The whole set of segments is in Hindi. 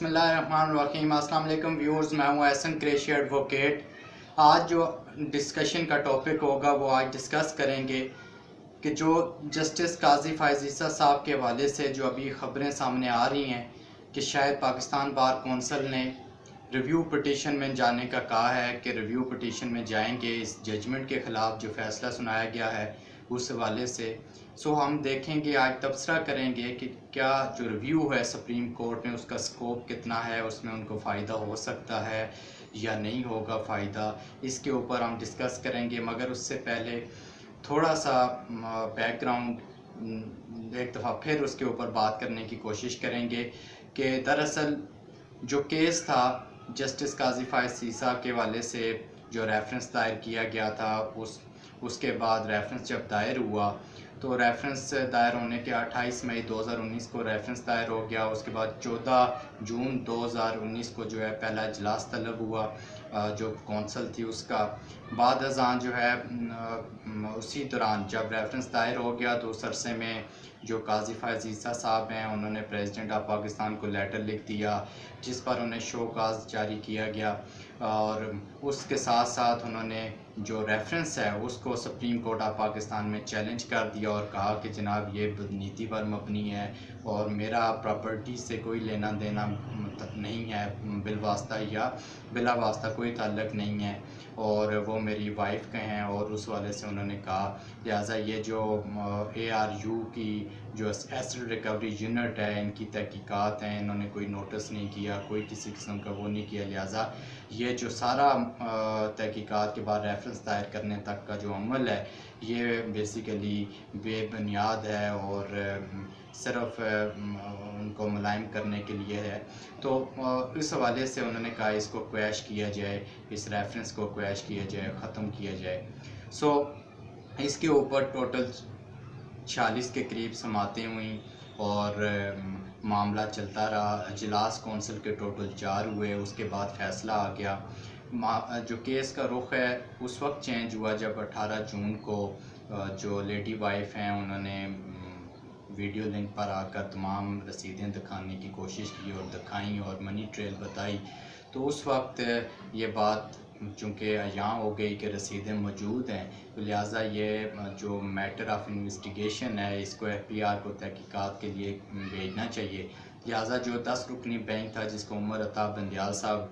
बिस्मिल्लाहिर्रहमानिर्रहीम। अस्सलाम वालेकुम व्यूअर्स, मैं हूं एहसन कुरैशी एडवोकेट। आज जो डिस्कशन का टॉपिक होगा वो आज डिस्कस करेंगे कि जो जस्टिस काजी फ़ाइज़ ईसा साहब के हवाले से जो अभी ख़बरें सामने आ रही हैं कि शायद पाकिस्तान बार कौंसिल ने रिव्यू पिटीशन में जाने का कहा है कि रिव्यू पिटीशन में जाएंगे इस जजमेंट के ख़िलाफ़ जो फ़ैसला सुनाया गया है उस हवाले से। हम देखेंगे, आज तबसरा करेंगे कि क्या जो रिव्यू है सुप्रीम कोर्ट में उसका स्कोप कितना है, उसमें उनको फ़ायदा हो सकता है या नहीं होगा फ़ायदा, इसके ऊपर हम डिस्कस करेंगे। मगर उससे पहले थोड़ा सा बैकग्राउंड एक दफ़ा फिर उसके ऊपर बात करने की कोशिश करेंगे कि दरअसल जो केस था जस्टिस काजी फ़ाइज़ ईसा के हवाले से जो रेफरेंस दायर किया गया था उसके बाद रेफरेंस जब दायर हुआ तो रेफरेंस दायर होने के 28 मई 2019 को रेफरेंस दायर हो गया। उसके बाद 14 जून 2019 को जो है पहला इजलास तलब हुआ जो कौंसल थी उसका। बाद अज़ान जो है उसी दौरान जब रेफरेंस दायर हो गया तो उस अरसे में जो काजी फ़ाइज़ ईसा साहब हैं उन्होंने प्रेसिडेंट ऑफ पाकिस्तान को लेटर लिख दिया जिस पर उन्हें शोकाज़ जारी किया गया और उसके साथ साथ उन्होंने जो रेफरेंस है उसको सुप्रीम कोर्ट ऑफ पाकिस्तान में चैलेंज कर दिया और कहा कि जनाब ये नीति पर मबनी है और मेरा प्रॉपर्टी से कोई लेना देना नहीं है, बिलवास्ता या बिला वास्ता कोई ताल्लुक़ नहीं है और वो मेरी वाइफ के हैं। और उस वाले से उन्होंने कहा लिहाजा ये जो ARU की जो एसेट रिकवरी यूनिट है इनकी तहकीकात हैं, इन्होंने कोई नोटिस नहीं किया, कोई किसी किस्म का वो नहीं किया, लिहाजा ये जो सारा तहकीकात के बाद रेफरेंस दायर करने तक का जो अमल है ये बेसिकली बेबुनियाद है और सिर्फ उनको मुलायम करने के लिए है। तो इस हवाले से उन्होंने कहा इसको क्वैश किया जाए, इस रेफरेंस को क्वैश किया जाए, ख़त्म किया जाए। इसके ऊपर टोटल 46 के करीब समातें हुई और मामला चलता रहा। इजलास कौंसिल के टोटल 4 हुए, उसके बाद फ़ैसला आ गया। जो केस का रुख है उस वक्त चेंज हुआ जब 18 जून को जो लेडी वाइफ हैं उन्होंने वीडियो लिंक पर आकर तमाम रसीदें दिखाने की कोशिश की और दिखाई और मनी ट्रेल बताई। तो उस वक्त ये बात चूँकि यहाँ हो गई कि रसीदें मौजूद हैं तो लिहाजा ये जो मैटर ऑफ इन्वेस्टिगेशन है इसको FPR को तहकीकात के लिए भेजना चाहिए। लिहाजा जो 10 रुकनी बैंक था जिसको उमर अताब बंदियाल साहब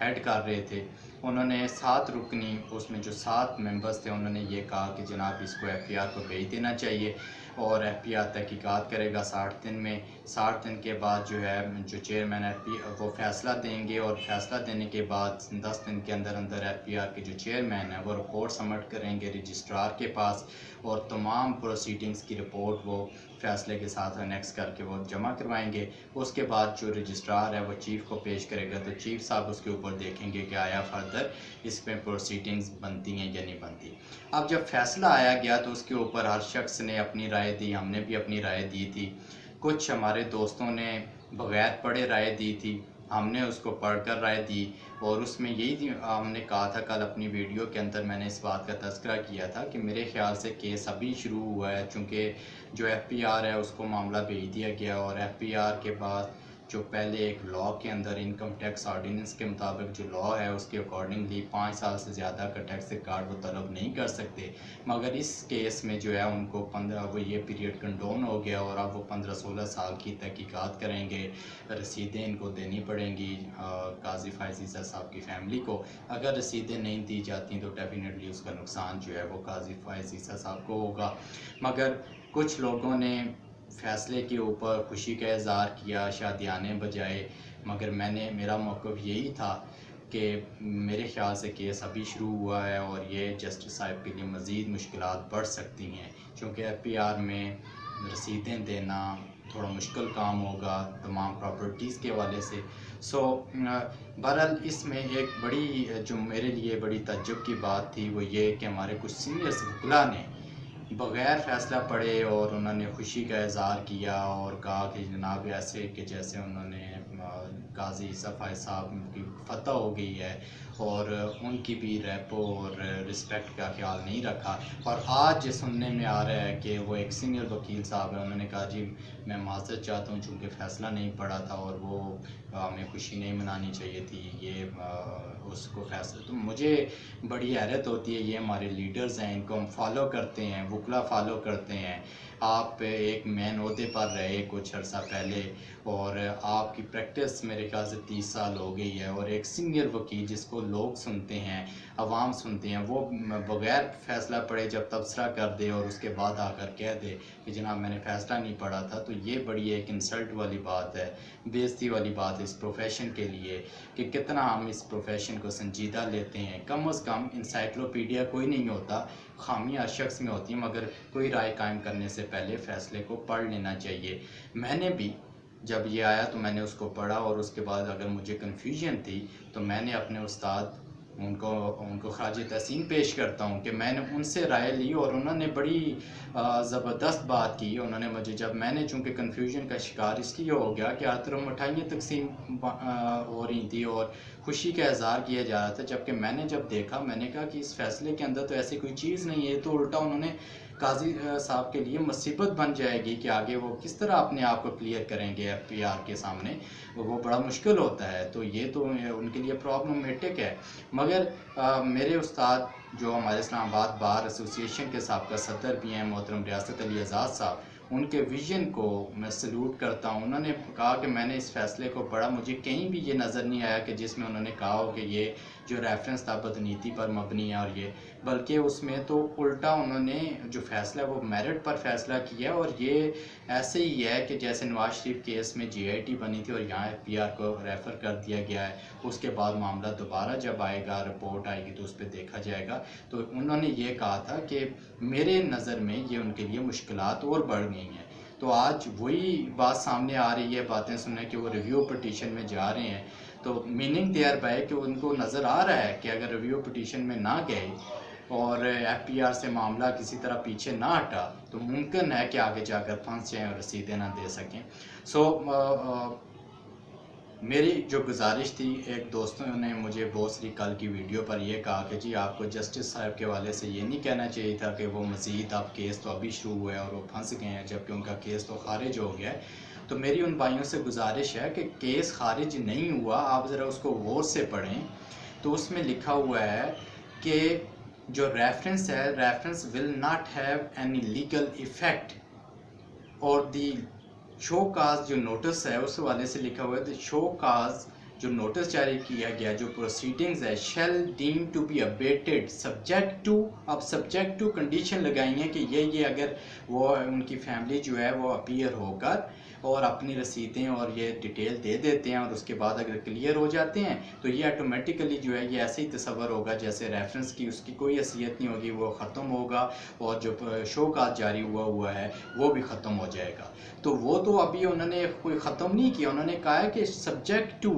हेड कर रहे थे, उन्होंने 7 रुकनी उसमें जो 7 मेंबर्स थे उन्होंने ये कहा कि जनाब इसको FPR को भेज देना चाहिए और FPR तहकीकात करेगा 60 दिन में। 60 दिन के बाद जो है जो चेयरमैन FPR वो फ़ैसला देंगे और फ़ैसला देने के बाद 10 दिन के अंदर अंदर FPR के जो चेयरमैन है वो रिपोर्ट सबमिट करेंगे रजिस्ट्रार के पास और तमाम प्रोसीडिंग्स की रिपोर्ट वो फ़ैसले के साथ अनेक्स करके वो जमा करवाएंगे। उसके बाद जो रजिस्ट्रार है वो चीफ़ को पेश करेगा तो चीफ़ साहब उसके ऊपर देखेंगे कि आया फर्दर इसमें प्रोसीडिंग्स बनती हैं या नहीं बनती। अब जब फ़ैसला आया गया तो उसके ऊपर हर शख्स ने अपनी राय दी, हमने भी अपनी राय दी थी, कुछ हमारे दोस्तों ने बग़ैर पढ़े राय दी थी, हमने उसको पढ़कर राय दी और उसमें यही हमने कहा था कल अपनी वीडियो के अंदर मैंने इस बात का तज़किरा किया था कि मेरे ख़्याल से केस अभी शुरू हुआ है चूँकि जो FPR है उसको मामला भेज दिया गया और FPR के बाद जो पहले एक लॉ के अंदर इनकम टैक्स ऑर्डिनेंस के मुताबिक जो लॉ है उसके अकॉर्डिंगली 5 साल से ज़्यादा का टैक्स रिकॉर्ड वो तलब नहीं कर सकते। मगर इस केस में जो है उनको 15 वो ये पीरियड कंडोन हो गया और अब वो 15-16 साल की तहकीकात करेंगे, रसीदें इनको देनी पड़ेंगी काजी फ़ाइज़ ईसा साहब की फ़ैमिली को। अगर रसीदें नहीं दी जाती तो डेफिनेटली उसका नुकसान जो है वो काजी फ़ाइज़ ईसा साहब को होगा। मगर कुछ लोगों ने फ़ैसले के ऊपर खुशी का इज़हार किया शादियाने बजाए, मगर मेरा मौक़िफ़ यही था कि मेरे ख़्याल से केस अभी शुरू हुआ है और ये जस्टिस साहब के लिए मज़ीद मुश्किलात बढ़ सकती हैं क्योंकि FPR में रसीदें देना थोड़ा मुश्किल काम होगा तमाम प्रॉपर्टीज़ के हवाले से। बहरहाल इसमें एक बड़ी जो मेरे लिए बड़ी तज्जुब की बात थी वो ये कि हमारे कुछ सीनियर वकीला ने बग़ैर फ़ैसला पढ़े और उन्होंने खुशी का इज़हार किया और कहा कि जनाब ऐसे कि जैसे उन्होंने काजी ईसा फ़ाइज़ साहब की फ़तह हो गई है और उनकी भी रेपो और रिस्पेक्ट का ख्याल नहीं रखा। और आज सुनने में आ रहा है कि वो एक सीनियर वकील साहब हैं, उन्होंने कहा जी मैं माज़रत चाहता हूँ चूँकि फ़ैसला नहीं पढ़ा था और वो हमें खुशी नहीं मनानी चाहिए थी, ये उसको फैसला। तो मुझे बड़ी हैरत होती है, ये हमारे लीडर्स हैं, इनको हम फॉलो करते हैं, वकला फॉलो करते हैं। आप एक मेन ओहदे पर रहे कुछ अर्सा पहले और आपकी प्रैक्टिस मेरे ख्याल से 30 साल हो गई है, और एक सीनियर वकील जिसको लोग सुनते हैं, अवाम सुनते हैं, वो बगैर फ़ैसला पढ़े जब तबसरा कर दे और उसके बाद आकर कह दे कि जनाब मैंने फ़ैसला नहीं पढ़ा था, तो ये बड़ी एक इंसल्ट वाली बात है, बेइज्जती वाली बात है इस प्रोफेशन के लिए कि कितना हम इस प्रोफेशन को संजीदा लेते हैं। कम अज़ कम इंसाइक्लोपीडिया कोई नहीं होता, खामियाँ हर शख्स में होती हैं, मगर कोई राय कायम करने से पहले फ़ैसले को पढ़ लेना चाहिए। मैंने भी जब ये आया तो मैंने उसको पढ़ा, और उसके बाद अगर मुझे कन्फ्यूजन थी तो मैंने अपने उस्ताद उनको ख़राज तहसीन पेश करता हूँ कि मैंने उनसे राय ली और उन्होंने बड़ी ज़बरदस्त बात की। उन्होंने मुझे, जब मैंने चूँकि कन्फ्यूजन का शिकार इसलिए हो गया कि हर तरफ मिठाइयाँ तकसीम हो रही थी और खुशी का इज़हार किया जा रहा था, जबकि मैंने जब देखा मैंने कहा कि इस फ़ैसले के अंदर तो ऐसी कोई चीज़ नहीं है, तो उल्टा उन्होंने काजी साहब के लिए मुसीबत बन जाएगी कि आगे वो किस तरह अपने आप को क्लियर करेंगे एफपीआर के सामने, वो बड़ा मुश्किल होता है। तो ये तो उनके लिए प्रॉब्लमेटिक है। मगर मेरे उस्ताद जो हमारे इस्लामाबाद बार एसोसिएशन के साबका सदर भी हैं, मोहतरम रियासत अली आज़ाद साहब, उनके विज़न को मैं सल्यूट करता हूँ। उन्होंने कहा कि मैंने इस फ़ैसले को पढ़ा, मुझे कहीं भी ये नज़र नहीं आया कि जिसमें उन्होंने कहा हो कि ये जो रेफरेंस था बदनीति पर मबनी है, और ये बल्कि उसमें तो उल्टा उन्होंने जो फ़ैसला है वो मेरिट पर फ़ैसला किया। और ये ऐसे ही है कि जैसे नवाज शरीफ केस में जीआईटी बनी थी और यहाँ एफपीआर को रेफ़र कर दिया गया है, उसके बाद मामला दोबारा जब आएगा, रिपोर्ट आएगी तो उस पर देखा जाएगा। तो उन्होंने ये कहा था कि मेरे नज़र में ये उनके लिए मुश्किलात और बढ़ गई हैं। तो आज वही बात सामने आ रही है, बातें सुनने कि वो रिव्यू पिटीशन में जा रहे हैं, तो मीनिंग देयर बाय कि उनको नज़र आ रहा है कि अगर रिव्यू पिटीशन में ना गए और एफपीआर से मामला किसी तरह पीछे ना हटा तो मुमकिन है कि आगे जाकर फंस जाएं और रसीदें ना दे सकें। मेरी जो गुजारिश थी, एक दोस्तों ने मुझे बहुत सी कल की वीडियो पर यह कहा कि जी आपको जस्टिस साहब के हवाले से ये नहीं कहना चाहिए था कि वो मज़ीद अब केस तो अभी शुरू हुआ है और वो फंस गए हैं, जबकि उनका केस तो खारिज हो गया है। तो मेरी उन भाइयों से गुजारिश है कि केस खारिज नहीं हुआ, आप ज़रा उसको गौर से पढ़ें। तो उसमें लिखा हुआ है कि जो रेफरेंस है, reference will not have any legal effect, और दी शो काज जो नोटिस है उस हवाले से लिखा हुआ है, द शो काज जो नोटिस जारी किया गया, जो प्रोसीडिंग्स है, shall deem to be abated subject to, अब सब्जेक्ट टू कंडीशन लगाई है कि ये अगर वो उनकी फैमिली जो है वो अपीयर होकर और अपनी रसीदें और ये डिटेल दे देते हैं और उसके बाद अगर क्लियर हो जाते हैं तो ये ऑटोमेटिकली जो है ये ऐसे ही तस्वर होगा जैसे रेफरेंस की उसकी कोई हैसियत नहीं होगी, वो ख़त्म होगा और जो शो काज जारी हुआ है वो भी ख़त्म हो जाएगा। तो वो तो अभी उन्होंने कोई ख़त्म नहीं किया, उन्होंने कहा है कि सब्जेक्ट टू,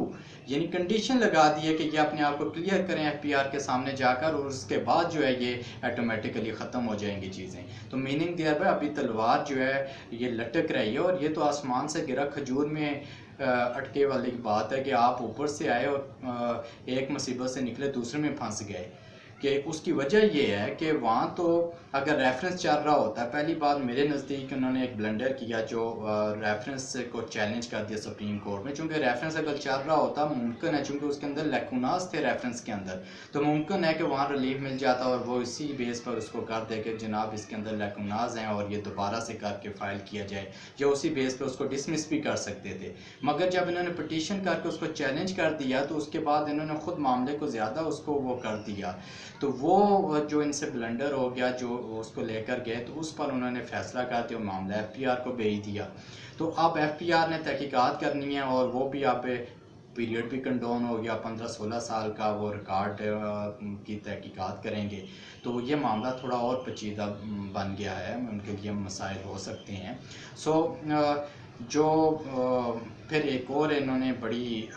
यानी कंडीशन लगा दी है कि ये अपने आप को क्लियर करें एफपीआर के सामने जाकर, और उसके बाद जो है ये ऑटोमेटिकली ख़त्म हो जाएंगी चीज़ें। तो मीनिंग दिया है अभी तलवार जो है ये लटक रही है, और ये तो आसमान से गिरा खजूर में अटके वाली बात है कि आप ऊपर से आए और एक मुसीबत से निकले दूसरे में फंस गए। कि उसकी वजह ये है कि वहाँ तो अगर रेफरेंस चल रहा होता है, पहली बात मेरे नज़दीक उन्होंने एक ब्लंडर किया जो रेफरेंस को चैलेंज कर दिया सुप्रीम कोर्ट में, चूँकि रेफरेंस अगर चल रहा होता मुमकिन है, चूँकि उसके अंदर लैकुनास थे रेफरेंस के अंदर, तो मुमकिन है कि वहाँ रिलीफ मिल जाता और वो इसी बेस पर उसको कर दे कि जनाब इसके अंदर लैकुनास हैं और ये दोबारा से करके फ़ाइल किया जाए, या उसी बेस पर उसको डिसमिस भी कर सकते थे। मगर जब इन्होंने पटिशन करके उसको चैलेंज कर दिया तो उसके बाद इन्होंने ख़ुद मामले को ज़्यादा उसको वो कर दिया, तो वो जो इनसे ब्लंडर हो गया जो उसको लेकर गए, तो उस पर उन्होंने फ़ैसला कर दिया, मामला एफपीआर को भेज दिया। तो अब एफपीआर ने तहकीकात करनी है और वो भी अब पीरियड भी कंडोन हो गया, 15-16 साल का वो रिकॉर्ड की तहकीकात करेंगे, तो ये मामला थोड़ा और पेचीदा बन गया है, उनके लिए मसाइल हो सकते हैं। जो फिर एक और इन्होंने बड़ी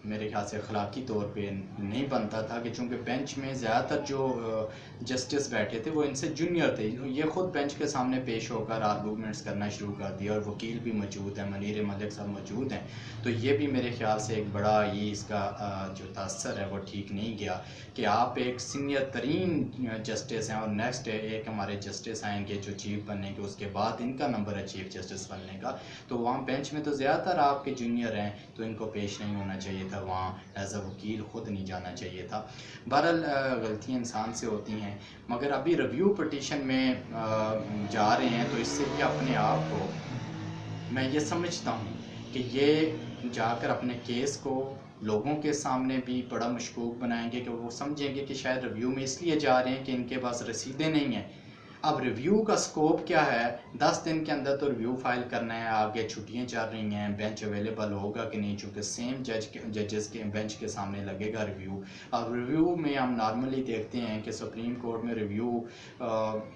मेरे ख्याल से अखलाकी तौर पे नहीं बनता था कि चूँकि बेंच में ज़्यादातर जो जस्टिस बैठे थे वो इनसे जूनियर थे। ये ख़ुद बेंच के सामने पेश होकर आर्गूमेंट्स करना शुरू कर दिया और वकील भी मौजूद हैं, मुनीर मलिक साहब मौजूद हैं। तो ये भी मेरे ख्याल से एक बड़ा ये इसका जो तासर है वो ठीक नहीं गया कि आप एक सीनियर तरीन जस्टिस हैं और नेक्स्ट एक हमारे जस्टिस आएंगे जो चीफ बनेंगे, उसके बाद इनका नंबर है चीफ जस्टिस बनने का। तो वहाँ बेंच में तो ज़्यादातर आपके जूनियर हैं, तो इनको पेश नहीं होना चाहिए था, वहाँ एज अ वकील ख़ुद नहीं जाना चाहिए था। बहरहाल गलतियाँ इंसान से होती हैं, मगर अभी रिव्यू पटिशन में जा रहे हैं तो इससे भी अपने आप को मैं ये समझता हूँ कि ये जाकर अपने केस को लोगों के सामने भी बड़ा मशकूक बनाएंगे कि वो समझेंगे कि शायद रिव्यू में इसलिए जा रहे हैं कि इनके पास रसीदें नहीं हैं। अब रिव्यू का स्कोप क्या है, 10 दिन के अंदर तो रिव्यू फाइल करना है, आगे छुट्टियां चल रही हैं, बेंच अवेलेबल होगा कि नहीं, चूँकि सेम जजेस के बेंच के सामने लगेगा रिव्यू। अब रिव्यू में हम नॉर्मली देखते हैं कि सुप्रीम कोर्ट में रिव्यू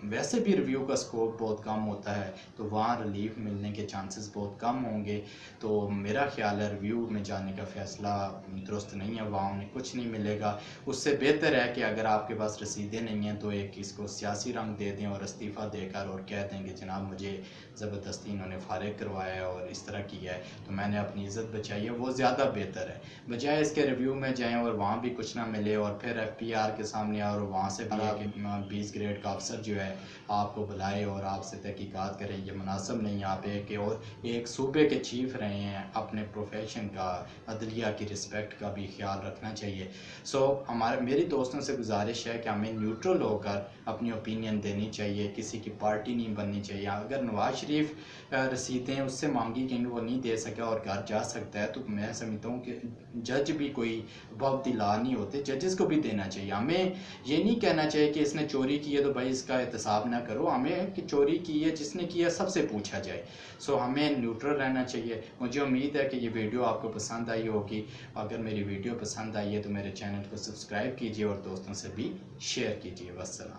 वैसे भी रिव्यू का स्कोप बहुत कम होता है, तो वहाँ रिलीफ मिलने के चांसेस बहुत कम होंगे। तो मेरा ख्याल है रिव्यू में जाने का फ़ैसला दुरुस्त नहीं है, वहाँ उन्हें कुछ नहीं मिलेगा। उससे बेहतर है कि अगर आपके पास रसीदें नहीं हैं तो एक इसको सियासी रंग दे दें और इस्तीफ़ा देकर और कह दें कि जनाब मुझे ज़बरदस्ती इन्होंने फारिग करवाया है और इस तरह किया है तो मैंने अपनी इज़्ज़त बचाई है, वो ज़्यादा बेहतर है। बजाय इसके रिव्यू में जाएं और वहाँ भी कुछ ना मिले और फिर FPR के सामने आए और वहाँ से भी 20 ग्रेड का अफसर जो है आपको बुलाए और आपसे तहकीकात करें, ये मुनासिब नहीं। आप एक सूबे के चीफ रहे हैं, अपने प्रोफेशन का, अदलिया की रिस्पेक्ट का भी ख्याल रखना चाहिए। मेरी दोस्तों से गुजारिश है कि हमें न्यूट्रल होकर अपनी ओपिनियन देनी चाहिए, किसी की पार्टी नहीं बननी चाहिए। अगर नवाज शरीफ रसीदें उससे मांगी गई वो नहीं दे सका और घर जा सकता है, तो मैं समझता हूँ कि जज भी कोई बब्दिला नहीं होते, जजेस को भी देना चाहिए। हमें ये नहीं कहना चाहिए कि इसने चोरी की है तो भाई इसका एहतसाब ना करो, हमें कि चोरी की है जिसने किया सबसे पूछा जाए। हमें न्यूट्रल रहना चाहिए। मुझे उम्मीद है कि ये वीडियो आपको पसंद आई होगी। अगर मेरी वीडियो पसंद आई है तो मेरे चैनल को सब्सक्राइब कीजिए और दोस्तों से भी शेयर कीजिए। वस्सलाम।